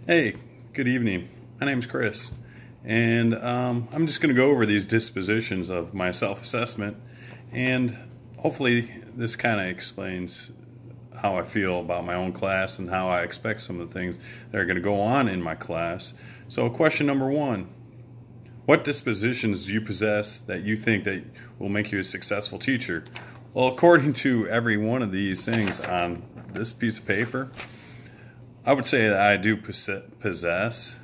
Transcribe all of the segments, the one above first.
Hey, good evening. My name's Chris, and I'm just going to go over these dispositions of my self-assessment, and hopefully this kind of explains how I feel about my own class and how I expect some of the things that are going to go on in my class. So question number one, what dispositions do you possess that you think that will make you a successful teacher? Well, according to every one of these things on this piece of paper, I would say that I do possess.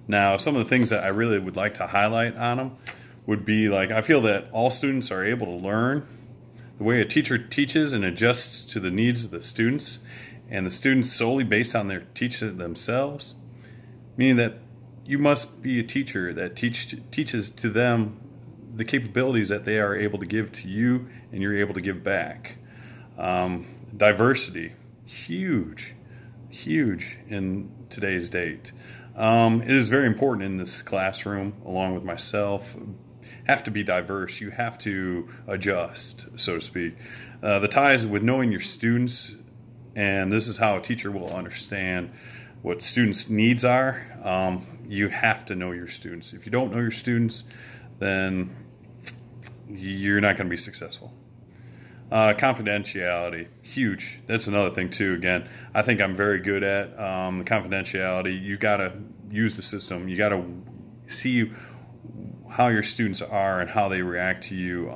Now, some of the things that I really would like to highlight on them would be like, I feel that all students are able to learn. The way a teacher teaches and adjusts to the needs of the students, and the students solely based on their teacher themselves, meaning that you must be a teacher that teaches to them the capabilities that they are able to give to you and you're able to give back. Diversity, huge in today's date. It is very important in this classroom, along with myself. Have to be diverse. You have to adjust, so to speak. The ties with knowing your students, and this is how a teacher will understand what students' needs are. You have to know your students. If you don't know your students, then you're not going to be successful. Confidentiality, huge. That's another thing too. Again, I think I'm very good at the confidentiality. You got to use the system. You got to see how your students are and how they react to you.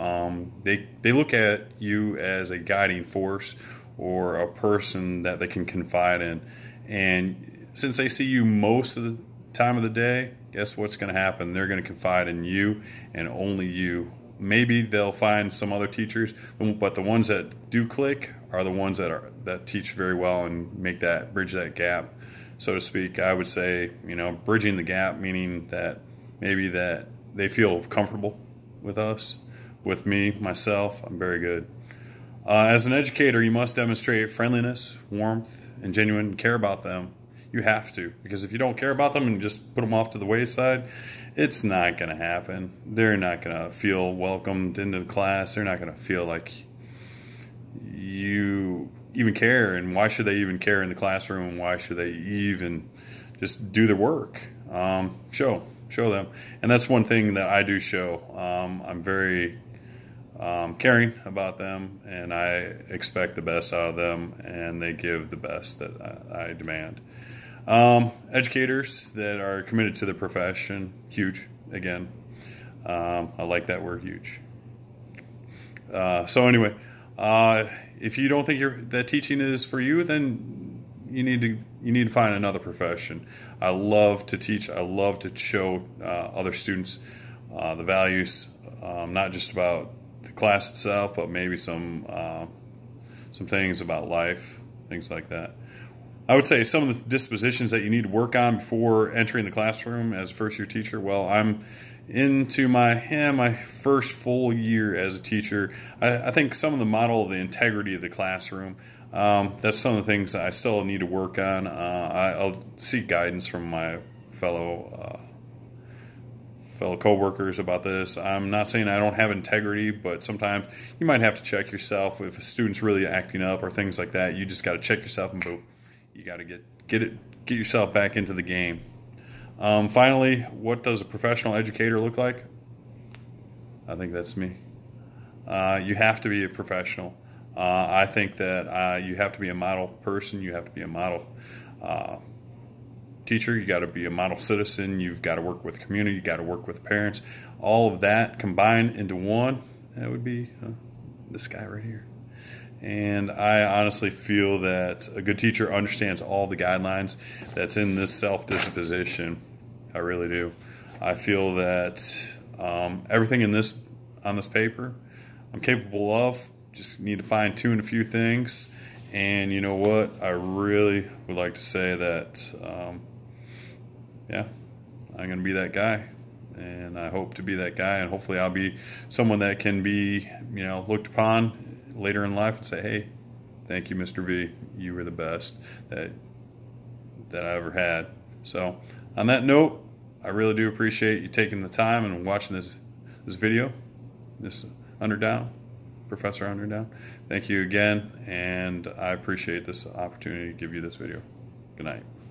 They look at you as a guiding force or a person that they can confide in. And since they see you most of the time of the day, guess what's going to happen? They're going to confide in you and only you. Maybe they'll find some other teachers, but the ones that do click are the ones that teach very well and bridge that gap, so to speak. I would say, bridging the gap, meaning that maybe that they feel comfortable with us, with me, myself. I'm very good. As an educator, you must demonstrate friendliness, warmth, and genuine care about them. You have to, because if you don't care about them and just put them off to the wayside, it's not going to happen. They're not going to feel welcomed into the class. They're not going to feel like you even care. And why should they even care in the classroom? Why should they even just do their work? Show them. And that's one thing that I do show. I'm very caring about them, and I expect the best out of them, and they give the best that I demand. Educators that are committed to the profession, huge. Again, I like that word, huge. So anyway, if you don't think that teaching is for you, then you need to find another profession. I love to teach. I love to show other students the values, not just about the class itself, but maybe some things about life, things like that. I would say some of the dispositions that you need to work on before entering the classroom as a first-year teacher. Well, I'm into my first full year as a teacher. I think some of the model of the integrity of the classroom, that's some of the things I still need to work on. I'll seek guidance from my fellow co-workers about this. I'm not saying I don't have integrity, but sometimes you might have to check yourself if a student's really acting up or things like that. You just got to check yourself and boom. You got to get yourself back into the game. Finally, what does a professional educator look like? I think that's me. You have to be a professional. I think that you have to be a model person. You have to be a model teacher. You got to be a model citizen. You've got to work with the community. You got to work with parents. All of that combined into one, that would be this guy right here. And I honestly feel that a good teacher understands all the guidelines that's in this self-disposition. I really do. I feel that everything on this paper I'm capable of. Just need to fine-tune a few things. And you know what? I really would like to say that, yeah, I'm going to be that guy. And I hope to be that guy. And hopefully I'll be someone that can be, looked upon later in life and say, hey, thank you, Mr. V. You were the best that I ever had. So on that note, I really do appreciate you taking the time and watching this video, this Underdown, Professor Underdown. Thank you again, and I appreciate this opportunity to give you this video. Good night.